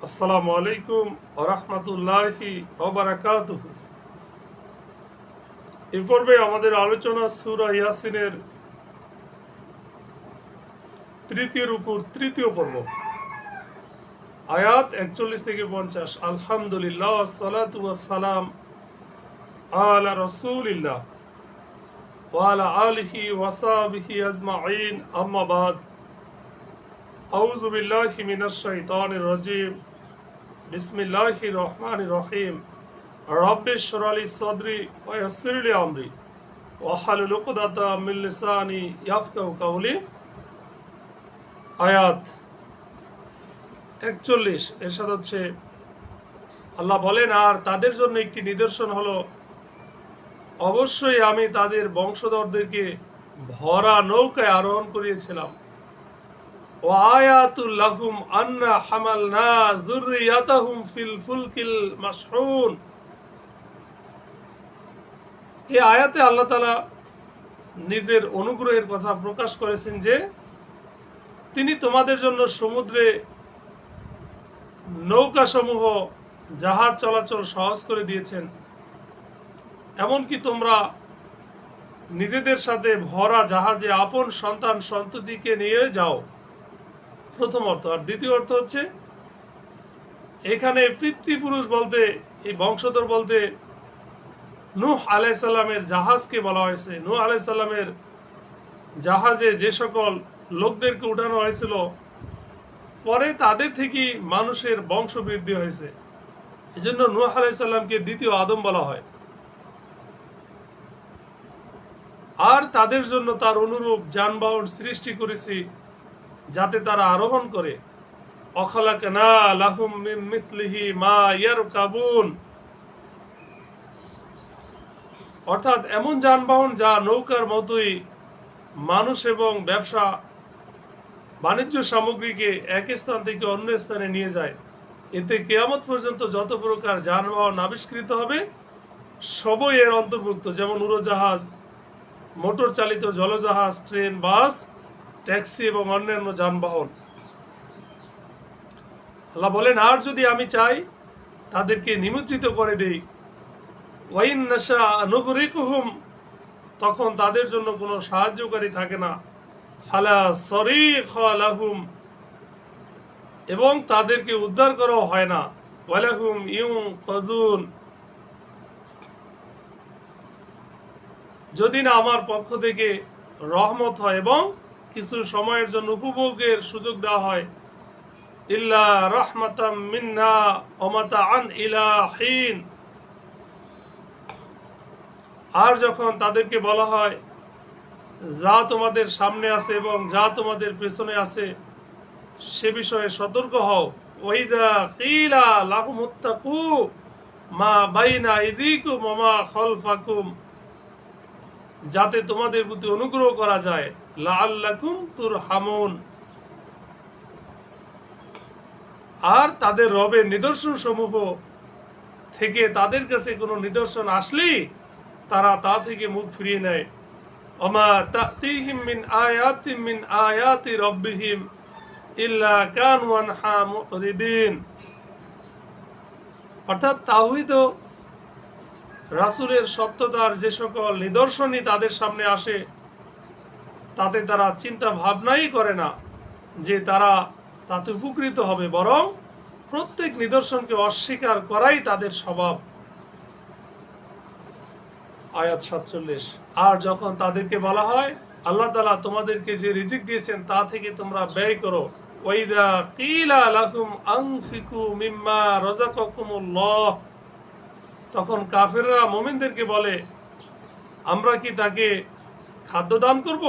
আসসালামু আলাইকুম ওয়া রাহমাতুল্লাহি ওয়া বারাকাতুহু। এই পর্বে আমাদের আলোচনা সূরা ইয়াসিনের তৃতীয় পর্ব, আয়াত 41 থেকে 50। আলহামদুলিল্লাহ ওয়াসসালাতু ওয়াসসালাম আলা রাসূলিল্লাহ ওয়া আলা আলিহি ওয়া সাহবিহি আজমাইন, আম্মা বাদ। আউযু বিল্লাহি মিনাশ শাইতানির রাজীম। বিসমিল্লাহির রহমানির রহিম। রব্বি ইশরাহ লি সাদরি ওয়া ইয়াসসির লি আমরি ওয়াহলুল উকদাতাম মিন লিসানি ইয়াফকাহু কাওলি। আয়াত 41 এরশাদ হচ্ছে, আল্লাহ বলেন, আর তাদের জন্য একটি নিদর্শন হলো, অবশ্যই আমি তাদের বংশধরদেরকে ভরা নৌকায় আরোহণ করিয়েছিলাম। ওয়া আয়াতুল লাহুম আন্না হামালনা যুররিয়াতাহুম ফিল ফুলকিল মাশহুন। এই আয়াতে আল্লাহ তাআলা নিজের অনুগ্রহের কথা প্রকাশ করেছেন যে তিনি তোমাদের জন্য সমুদ্রে নৌকাসমূহ, জাহাজ চলাচল সহজ করে দিয়েছেন। এমনকি তোমরা নিজেদের সাথে ভরা জাহাজে আপন সন্তান সন্ততিকে নিয়ে যাও, প্রথম অর্থ। আর দ্বিতীয় অর্থ হচ্ছে, এখানে পিতৃপুরুষ বলতে, এই বংশধর বলতে নূহ আলাইহিস সালামের জাহাজকে বলা হয়েছে। নূহ আলাইহিস সালামের জাহাজে যে সকল লোকদেরকে উঠানো হয়েছিল, পরে তাদের থেকেই মানুষের বংশ বৃদ্ধি হয়েছে। এজন্য নূহ আলাইহিস সালামকে দ্বিতীয় আদম বলা হয়। আর তাদের জন্য তার অনুরূপ যানবাহন সৃষ্টি করেছি, যাতে তারা আরোহণ করে। অখলাকনা লাহুম মিন মিসলিহি মা ইয়ারকাবুন। অর্থাৎ এমন যানবাহন যা নৌকার মতোই মানুষ এবং ব্যবসা বাণিজ্য সামগ্রীকে এক স্থান থেকে অন্য স্থানে নিয়ে যায়। এতে কিয়ামত পর্যন্ত যত প্রকার যানবাহন আবিষ্কৃত হবে সবই এর অন্তর্ভুক্ত, যেমন উড়োজাহাজ, মোটর চালিত জলজাহাজ, ট্রেন, বাস, ট্যাক্সি এবং অন্যান্য যানবাহন। আল্লাহ বলেন, আর যদি আমি চাই তাদেরকে নিমজ্জিত করে দেই, ওয়াইন নাশা নুগরিকুহুম, তখন তাদের জন্য কোনো সাহায্যকারী থাকে না। ফালা সরিখা লাহুম, এবং তাদেরকে উদ্ধার করাও হয় না। ওয়ালাহুম ইউনকাযুন, যদি না আমার পক্ষ থেকে রহমত হয় এবং কিছু সময়ের জন্য উপভোগের সুযোগ দেওয়া হয়। ইল্লা রাহমাতাম মিন্না ওয়া মাতাআন ইলা হিন। আর যখন তাদেরকে বলা হয়, যা তোমাদের সামনে আছে এবং যা তোমাদের পেছনে আছে সে বিষয়ে সতর্ক হও। ওয়াইদা কিলা লাহুমুত্তাকু মা বাইনা আইদিকুম ওয়া মা খালফাকুম, যাতে তোমাদের প্রতি অনুগ্রহ করা যায়। লাআল্লাকুম তুরহামুন। আর তাদের রবের নিদর্শন সমূহ থেকে তাদের কাছে কোনো নিদর্শন আসলেই তারা তা থেকে মুখ ফিরিয়ে নেয়। ওমা তাতিহিম মিন আয়াতিম মিন আয়াতি রাব্বিহিম ইল্লা কানু আনহা মুরিদিন। অর্থাৎ তাওহীদ ও রাসূলের সত্যতার যে সকল নিদর্শনই তাদের সামনে আসে, তাতে তারা চিন্তা ভাবনাই করে না যে তারা তাতে উপকৃত হবে, বরং প্রত্যেক নিদর্শনকে অস্বীকার করাই তাদের স্বভাব। আয়াত 47। আর যখন তাদেরকে বলা হয়, আল্লাহ তাআলা তোমাদেরকে যে রিজিক দিয়েছেন তা থেকে তোমরা ব্যয় করো। ওয়াইদা কিলা লাকুম আনফিকু মিম্মা রাযাকাকুমুল্লাহ, তখন কাফেররা মুমিনদেরকে বলে, আমরা কি তাকে খাদ্য দান করব?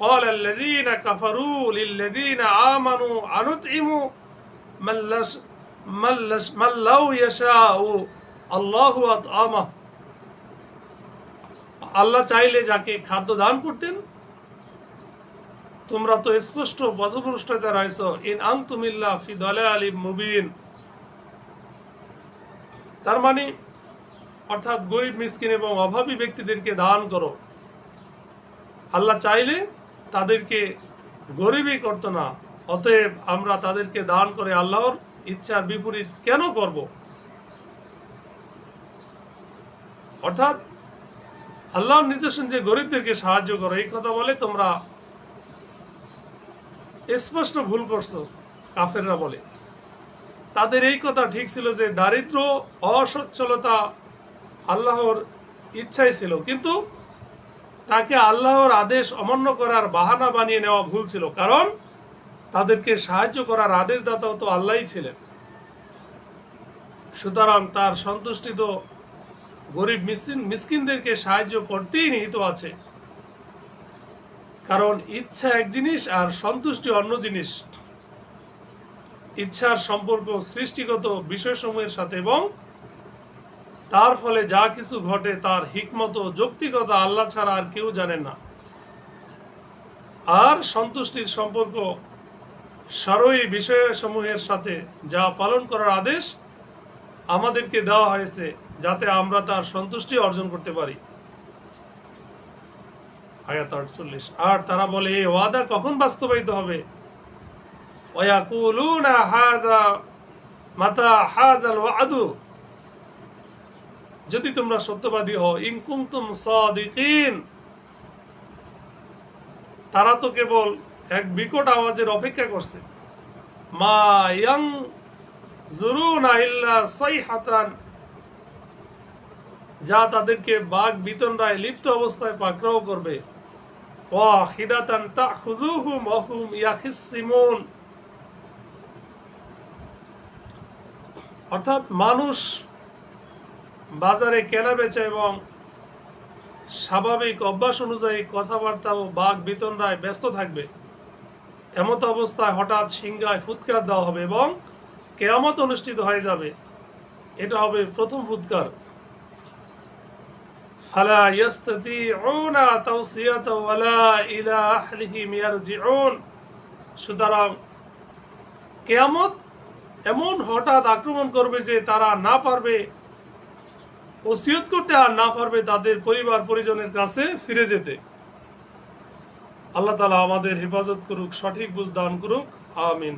قال الذين كفروا للذين آمنوا أنطعم من لو يشاء الله أطعمه। আল্লাহ চাইলে যাকে খাদ্য দান করতেন। তোমরা তো স্পষ্ট পথভ্রষ্টতায় রয়েছো। ইন আনতুম ইল্লা ফি দালালিম মুবিন। তার মানে অর্থাৎ গরিব, মিসকিন এবং অভাবী ব্যক্তিদেরকে দান করো। আল্লাহ চাইলে তাদেরকে গরিবই করতো না, অতএব আমরা তাদেরকে দান করে আল্লাহর ইচ্ছার বিপরীত কেন করব? অর্থাৎ আল্লাহর নির্দেশন যে গরিবদেরকে সাহায্য করো, এই কথা বলে তোমরা স্পষ্ট ভুল করছো, কাফেররা বলে। তাদের এই কথা ঠিক ছিল যে দারিদ্র, অসচ্ছলতা আল্লাহর ইচ্ছাই ছিল, কিন্তু তাকে আল্লাহর আদেশ অমান্য করার বাহানা বানিয়ে নেওয়া ভুল ছিল, কারণ তাদেরকে সাহায্য করার আদেশদাতাও তো আল্লাহই ছিলেন। সুতরাং তার সন্তুষ্টি তো গরিব মিসকিনদেরকে সাহায্য করতেই নিহিত আছে, কারণ ইচ্ছা এক জিনিস আর সন্তুষ্টি অন্য জিনিস। ইচ্ছার সম্পর্ক সৃষ্টিগত বিষয়সমূহের সাথে, এবং তার ফলে যা কিছু ঘটে তার হিকমত ও যৌক্তিকতা আল্লাহ ছাড়া আর কেউ জানেন না। আর সন্তুষ্টির সম্পর্ক সারয়ী বিষয়সমূহের সাথে, যা পালন করার আদেশ আমাদেরকে দেওয়া হয়েছে যাতে আমরা তার সন্তুষ্টি অর্জন করতে পারি। আয়াত 48। আর তারা বলে, এই ওয়াদা কখন বাস্তবায়িত হবে? ওয়ায়াকুলুনা হাযা মাতা হাযাল ওয়াদু, যদি তোমরা সত্যবাদী হও, ইন কুনতুম সাদিকিন। তারা তো কেবল এক বিকট আওয়াজের অপেক্ষা করছে। মা ইয়ানজুরুনা ইল্লা সাইহাতান, যা তাদেরকে বাঘ বিতণ্ডায় লিপ্ত অবস্থায় পাকড়াও করবে। ওয়াহিদাতান তাখুযুহুম ওয়া হুম ইয়াখিসসিমুন, অর্থাৎ মানুষ বাজারে কেনা বেচা এবং স্বাভাবিক অভ্যাস অনুযায়ী কথাবার্তা ও বাঘ বিতণ্ডায় ব্যস্ত থাকবে। এমত অবস্থায় হঠাৎ সিংহায় ফুৎকার দেওয়া হবে এবং কিয়ামত অনুষ্ঠিত হয়ে যাবে। এটা হবে প্রথম ফুৎকার। ফালা ইয়াস্তাতিউনা তাওসিয়াতা ওয়ালা ইলা আহলিহিম ইয়ারজিউন, সুতরাং কিয়ামত এমন হঠাৎ আক্রমণ করবে যে তারা না পারবে ওসিয়ত করতে, আর না পারবে তাদের পরিবার পরিজনের কাছে ফিরে যেতে। আল্লাহ তাআলা আমাদের হেফাজত করুক, সঠিক বুঝ দান করুক। আমিন।